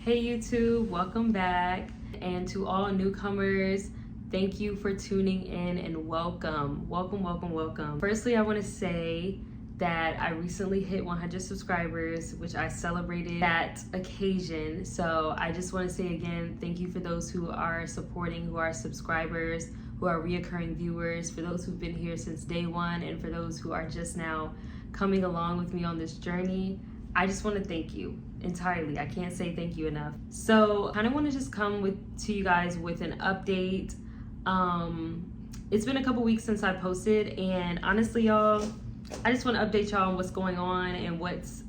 Hey YouTube, welcome back. And to all newcomers, thank you for tuning in and welcome. Firstly, I want to say that I recently hit 100 subscribers, which I celebrated that occasion. So I just want to say again, thank you for those who are supporting, who are subscribers, who are reoccurring viewers, for those who've been here since day one, and for those who are just now coming along with me on this journey. I just want to thank you entirely. I can't say thank you enough. So I kind of want to just come to you guys with an update. It's been a couple weeks since I posted, and honestly, y'all, I just want to update y'all on what's going on and what's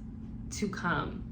to come.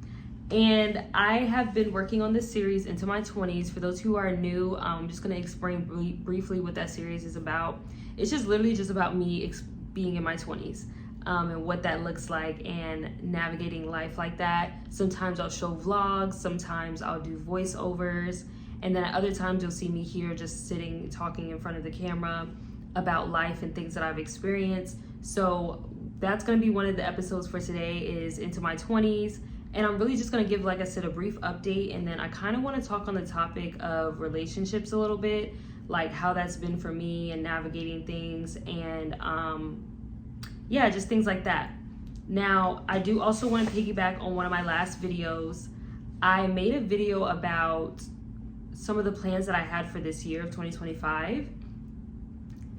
And I have been working on this series Into My 20s. For those who are new, I'm just going to explain briefly what that series is about. It's just literally just about me being in my 20s. And what that looks like and navigating life like that. Sometimes I'll show vlogs, sometimes I'll do voiceovers, and then at other times you'll see me here just sitting talking in front of the camera about life and things that I've experienced. So that's going to be one of the episodes for today, is Into My 20s, and I'm really just going to give, like I said, a brief update, and then I kind of want to talk on the topic of relationships a little bit, like how that's been for me and navigating things, and yeah, just things like that. Now, I do also want to piggyback on one of my last videos. I made a video about some of the plans that I had for this year of 2025.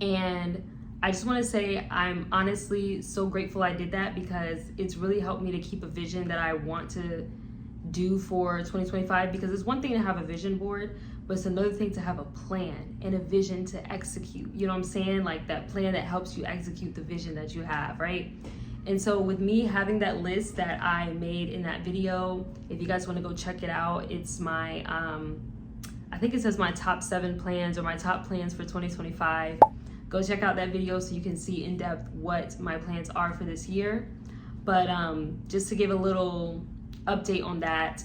And I just want to say I'm honestly so grateful I did that, because it's really helped me to keep a vision that I want to do for 2025. Because it's one thing to have a vision board, but it's another thing to have a plan and a vision to execute. You know what I'm saying? Like that plan that helps you execute the vision that you have, right? And so with me having that list that I made in that video, if you guys want to go check it out, it's my, I think it says my top 7 plans or my top plans for 2025. Go check out that video so you can see in depth what my plans are for this year. But just to give a little update on that,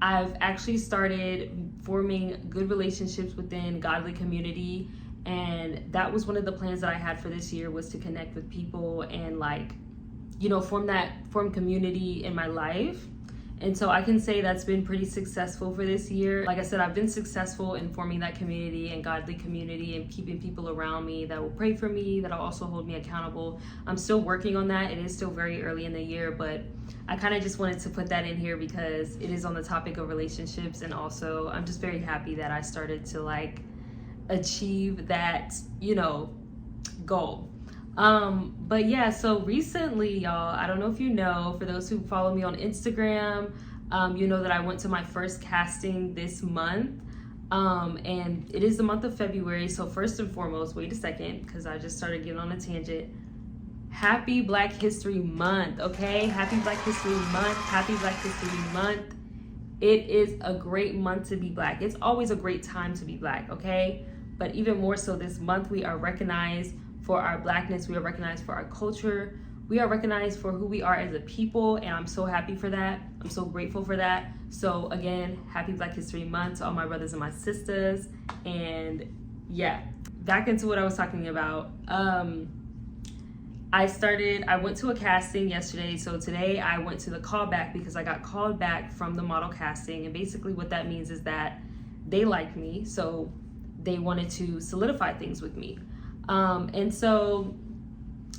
I've actually started forming good relationships within godly community, and that was one of the plans that I had for this year, was to connect with people and, like, you know, form community in my life. And so I can say that's been pretty successful for this year. Like I said, I've been successful in forming that community and godly community and keeping people around me that will pray for me, that'll also hold me accountable. I'm still working on that. It is still very early in the year, but I kind of just wanted to put that in here because it is on the topic of relationships. And also I'm just very happy that I started to like achieve that, you know, goal. But yeah, so recently, y'all, I don't know if you know, for those who follow me on Instagram, you know that I went to my first casting this month, and it is the month of February. So first and foremost, wait a second, because I just started getting on a tangent. Happy Black History Month, okay? Happy Black History Month, happy Black History Month. It is a great month to be Black. It's always a great time to be Black, okay? But even more so this month, we are recognized for our Blackness, we are recognized for our culture, we are recognized for who we are as a people, and I'm so happy for that. I'm so grateful for that. So again, happy Black History Month to all my brothers and my sisters. And yeah, back into what I was talking about. I went to a casting yesterday, so today I went to the callback because I got called back from the model casting, and basically what that means is that they like me, so they wanted to solidify things with me. And so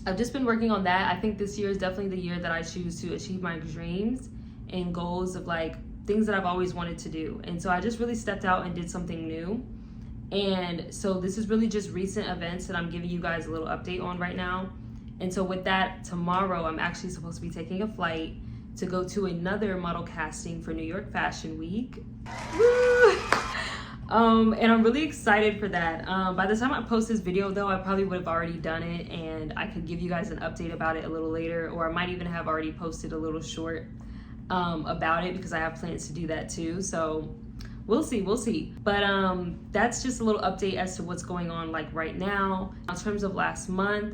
I've just been working on that. I think this year is definitely the year that I choose to achieve my dreams and goals of like things that I've always wanted to do. And so I just really stepped out and did something new. And so this is really just recent events that I'm giving you guys a little update on right now. And so with that, tomorrow I'm actually supposed to be taking a flight to go to another model casting for New York Fashion Week. Woo! And I'm really excited for that. By the time I post this video though, I probably would have already done it, and I could give you guys an update about it a little later, or I might even have already posted a little short about it, because I have plans to do that too. So we'll see. But that's just a little update as to what's going on like right now. In terms of last month,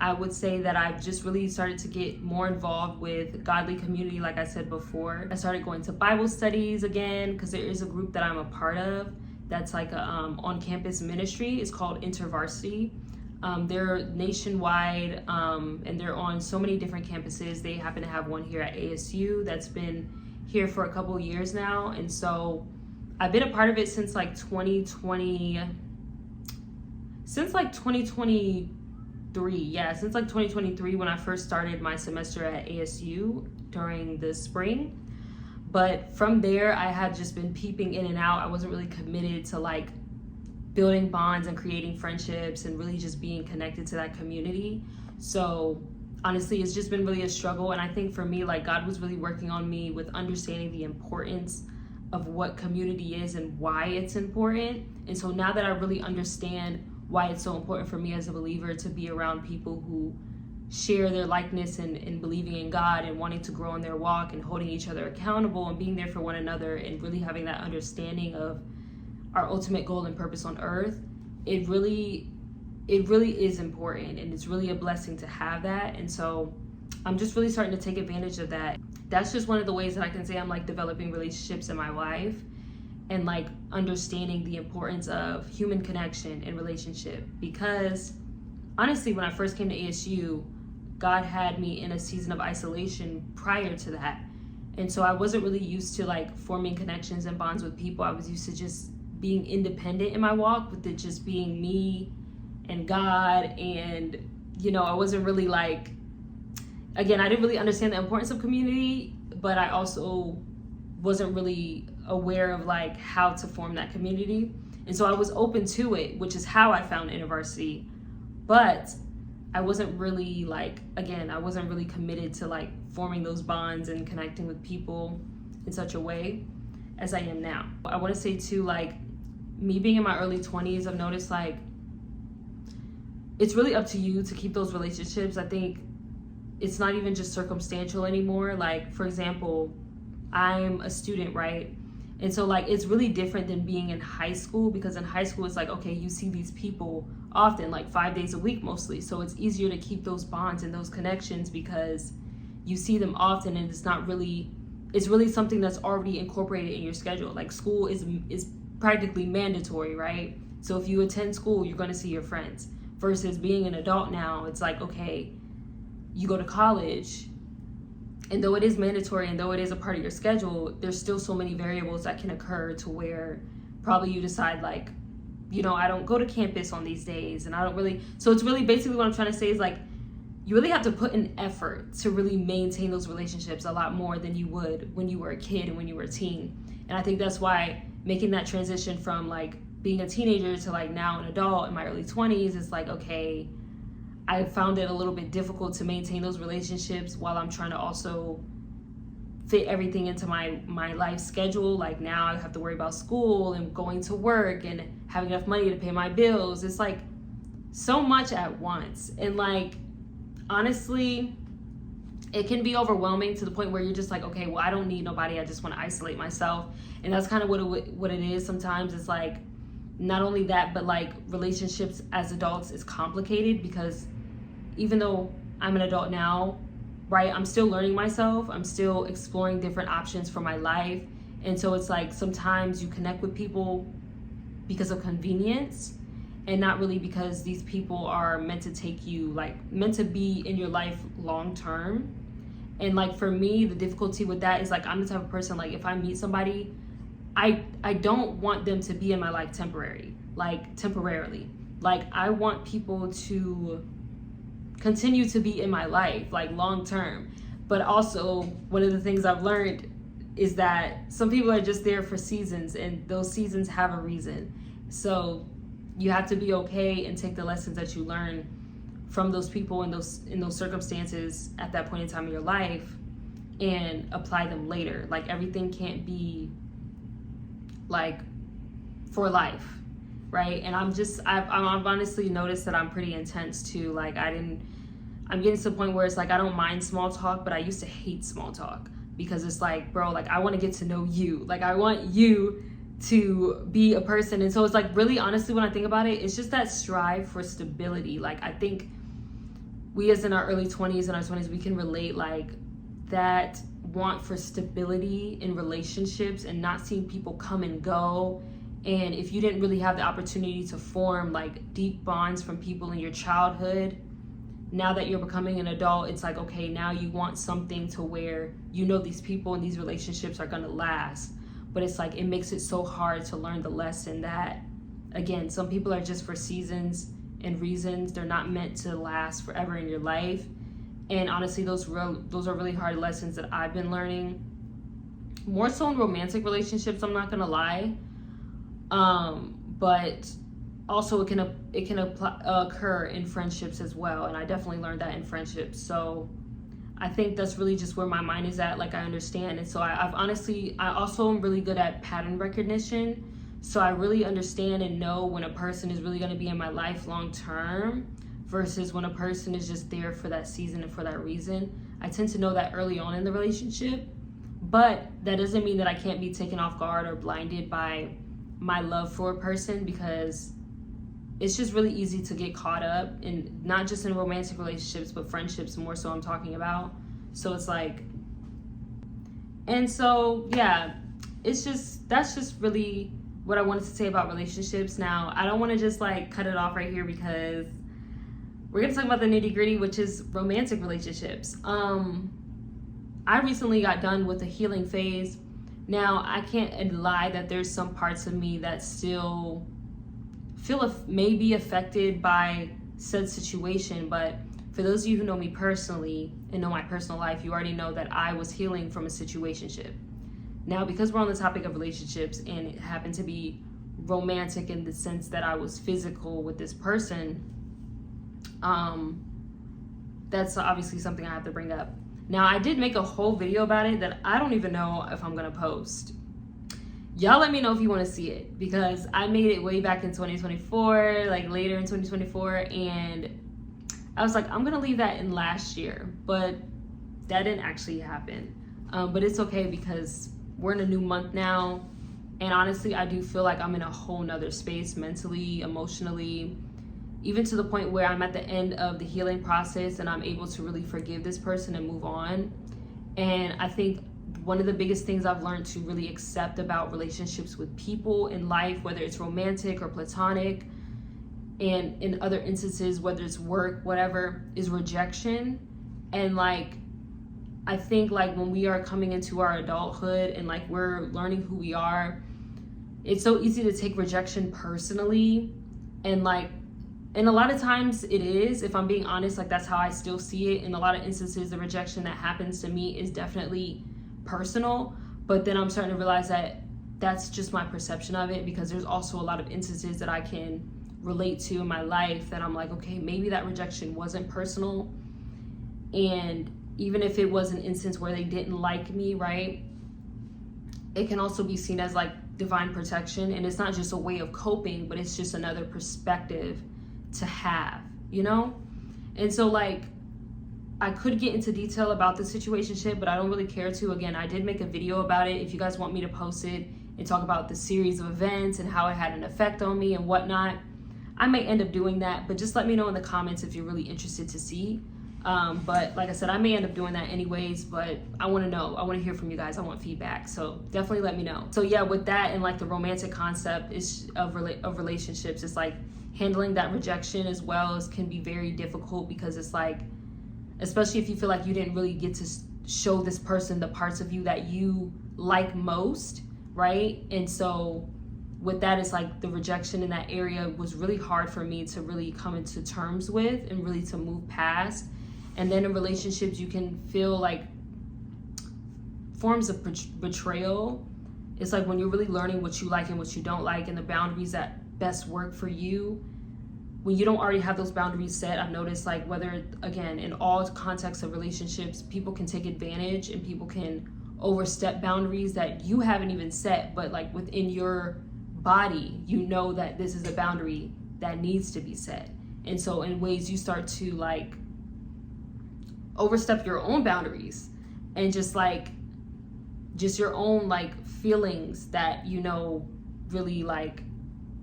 I would say that I've just really started to get more involved with godly community, like I said before. I started going to Bible studies again, because there is a group that I'm a part of that's like a on-campus ministry. It's called InterVarsity. They're nationwide, and they're on so many different campuses. They happen to have one here at ASU that's been here for a couple years now. And so I've been a part of it since like 2020, since like 2023. Yeah, since like 2023 when I first started my semester at ASU during the spring. But from there, I had just been peeping in and out. I wasn't really committed to like building bonds and creating friendships and really just being connected to that community. So honestly, it's just been really a struggle. And I think for me, like God was really working on me with understanding the importance of what community is and why it's important. And so now that I really understand why it's so important for me as a believer to be around people who share their likeness and believing in God and wanting to grow in their walk and holding each other accountable and being there for one another and really having that understanding of our ultimate goal and purpose on earth, it really is important, and it's really a blessing to have that. And so I'm just really starting to take advantage of that. That's just one of the ways that I can say I'm like developing relationships in my life and like understanding the importance of human connection and relationship. Because honestly, when I first came to ASU, God had me in a season of isolation prior to that. And so I wasn't really used to like forming connections and bonds with people. I was used to just being independent in my walk, with it just being me and God. And, you know, I wasn't really like, again, I didn't really understand the importance of community, but I also wasn't really aware of like how to form that community. And so I was open to it, which is how I found InterVarsity. But I wasn't really like, again, I wasn't really committed to like forming those bonds and connecting with people in such a way as I am now. I want to say too, like me being in my early 20s, I've noticed like it's really up to you to keep those relationships. I think it's not even just circumstantial anymore. Like, for example, I'm a student, right? And so like it's really different than being in high school, because in high school it's like, okay, you see these people often, like 5 days a week mostly. So it's easier to keep those bonds and those connections because you see them often, and it's really something that's already incorporated in your schedule. Like school is practically mandatory, right? So if you attend school, you're going to see your friends. Versus being an adult now, it's like, okay, you go to college, and though it is mandatory and though it is a part of your schedule, there's still so many variables that can occur to where probably you decide like, you know, I don't go to campus on these days, and I don't really, so it's really basically what I'm trying to say is like, you really have to put an effort to really maintain those relationships a lot more than you would when you were a kid and when you were a teen. And I think that's why making that transition from like being a teenager to like now an adult in my early 20s, it's like, okay, I found it a little bit difficult to maintain those relationships while I'm trying to also fit everything into my life schedule. Like now I have to worry about school and going to work and having enough money to pay my bills. It's like so much at once. And like, honestly, it can be overwhelming to the point where you're just like, okay, well, I don't need nobody. I just want to isolate myself. And that's kind of what it is sometimes. It's like, not only that, but like relationships as adults is complicated, because even though I'm an adult now, right, I'm still learning myself. I'm still exploring different options for my life. And so it's like sometimes you connect with people because of convenience and not really because these people are meant to take you, like meant to be in your life long term. And like for me, the difficulty with that is like, I'm the type of person, like if I meet somebody, I don't want them to be in my life temporarily. Like I want people to continue to be in my life, like long term. But also one of the things I've learned is that some people are just there for seasons, and those seasons have a reason. So you have to be okay and take the lessons that you learn from those people in those circumstances at that point in time in your life and apply them later. Like everything can't be like for life, right? And I've honestly noticed that I'm pretty intense too. Like I'm getting to the point where it's like I don't mind small talk, but I used to hate small talk because it's like, bro, like I want to get to know you. Like I want you to be a person. And so it's like, really honestly, when I think about it, it's just that strive for stability. Like I think we as in our early 20s and our 20s, we can relate like that want for stability in relationships and not seeing people come and go. And if you didn't really have the opportunity to form like deep bonds from people in your childhood, now that you're becoming an adult, it's like, okay, now you want something to where you know these people and these relationships are going to last. But it's like, it makes it so hard to learn the lesson that, again, some people are just for seasons and reasons. They're not meant to last forever in your life. And honestly, those are really hard lessons that I've been learning. More so in romantic relationships, I'm not gonna lie. But also it can occur in friendships as well. And I definitely learned that in friendships. So I think that's really just where my mind is at. Like, I understand. And so I also am really good at pattern recognition. So I really understand and know when a person is really going to be in my life long term versus when a person is just there for that season and for that reason. I tend to know that early on in the relationship, but that doesn't mean that I can't be taken off guard or blinded by my love for a person, because it's just really easy to get caught up in, not just in romantic relationships, but friendships more so I'm talking about. So it's like, and so, yeah, that's just really what I wanted to say about relationships. Now, I don't want to just like cut it off right here, because we're going to talk about the nitty gritty, which is romantic relationships. I recently got done with a healing phase. Now, I can't lie that there's some parts of me that still feel maybe affected by said situation, but for those of you who know me personally and know my personal life, you already know that I was healing from a situationship. Now, because we're on the topic of relationships and it happened to be romantic in the sense that I was physical with this person, that's obviously something I have to bring up. Now, I did make a whole video about it that I don't even know if I'm gonna post. Y'all let me know if you want to see it, because I made it way back in 2024, like later in 2024, and I was like, I'm gonna leave that in last year, but that didn't actually happen. But it's okay, because we're in a new month now, and honestly, I do feel like I'm in a whole nother space mentally, emotionally, even to the point where I'm at the end of the healing process and I'm able to really forgive this person and move on. And I think one of the biggest things I've learned to really accept about relationships with people in life, whether it's romantic or platonic, and in other instances, whether it's work, whatever, is rejection. And like, I think like when we are coming into our adulthood and like we're learning who we are, it's so easy to take rejection personally. And like, and a lot of times it is, if I'm being honest, like that's how I still see it. In a lot of instances, the rejection that happens to me is definitely personal, but then I'm starting to realize that that's just my perception of it, because there's also a lot of instances that I can relate to in my life that I'm like, okay, maybe that rejection wasn't personal. And even if it was an instance where they didn't like me, right, it can also be seen as like divine protection. And it's not just a way of coping, but it's just another perspective to have, you know? And so like, I could get into detail about the situationship, but I don't really care to. Again, I did make a video about it. If you guys want me to post it and talk about the series of events and how it had an effect on me and whatnot, I may end up doing that, but just let me know in the comments if you're really interested to see. But like I said, I may end up doing that anyways, but I want to know. I want to hear from you guys. I want feedback. So definitely let me know. So yeah, with that and like the romantic concept of relationships, it's like handling that rejection as well as can be very difficult, because it's like, especially if you feel like you didn't really get to show this person the parts of you that you like most, right? And so with that, it's like the rejection in that area was really hard for me to really come into terms with and really to move past. And then in relationships, you can feel like forms of betrayal. It's like when you're really learning what you like and what you don't like and the boundaries that best work for you. When you don't already have those boundaries set, I've noticed like whether, again, in all contexts of relationships, people can take advantage and people can overstep boundaries that you haven't even set, but like within your body, you know that this is a boundary that needs to be set. And so in ways you start to like overstep your own boundaries and just your own like feelings that, you know, really like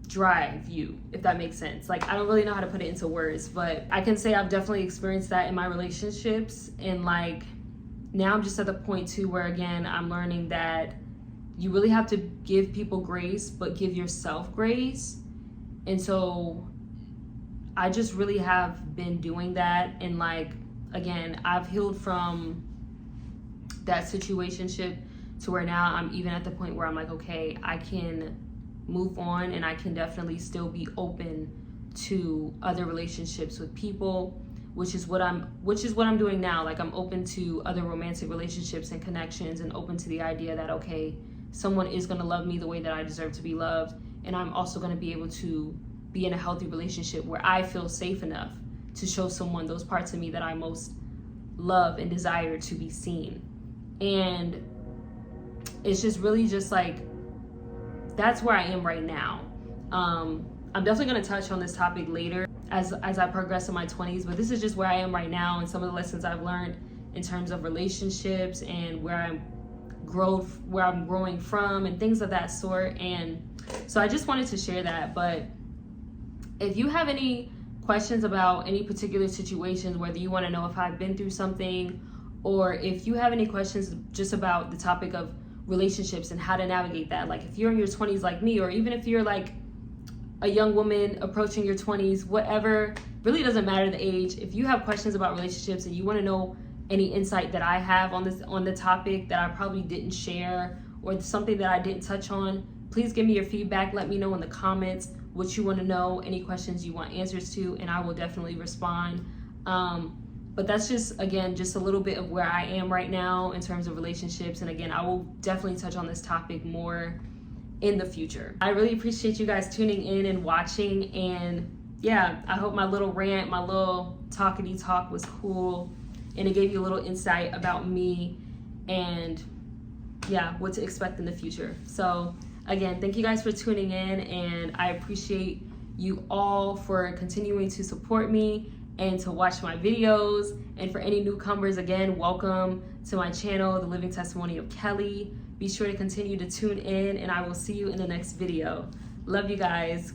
drive you, if that makes sense. Like, I don't really know how to put it into words, but I can say I've definitely experienced that in my relationships. And like, now I'm just at the point too where, again, I'm learning that you really have to give people grace, but give yourself grace. And so I just really have been doing that. And like, again, I've healed from that situationship to where now I'm even at the point where I'm like, okay, I can move on, and I can definitely still be open to other relationships with people, which is what I'm doing now. Like, I'm open to other romantic relationships and connections, and open to the idea that, okay, someone is going to love me the way that I deserve to be loved, and I'm also going to be able to be in a healthy relationship where I feel safe enough to show someone those parts of me that I most love and desire to be seen. And it's just really just like, that's where I am right now. I'm definitely going to touch on this topic later as I progress in my 20s, but this is just where I am right now, and some of the lessons I've learned in terms of relationships, and where I'm growing from, and things of that sort. And so I just wanted to share that. But if you have any questions about any particular situations, whether you want to know if I've been through something, or if you have any questions just about the topic of relationships and how to navigate that, like if you're in your 20s like me, or even if you're like a young woman approaching your 20s, whatever, really doesn't matter the age. If you have questions about relationships and you want to know any insight that I have on the topic that I probably didn't share, or something that I didn't touch on, please give me your feedback. Let me know in the comments what you want to know, any questions you want answers to, and I will definitely respond. But that's just, again, just a little bit of where I am right now in terms of relationships. And again, I will definitely touch on this topic more in the future. I really appreciate you guys tuning in and watching. And yeah, I hope my little rant, my little talkity talk was cool, and it gave you a little insight about me and yeah, what to expect in the future. So again, thank you guys for tuning in, and I appreciate you all for continuing to support me and to watch my videos. And for any newcomers, again, welcome to my channel, The Living Testimony of Kelly. Be sure to continue to tune in, and I will see you in the next video. Love you guys.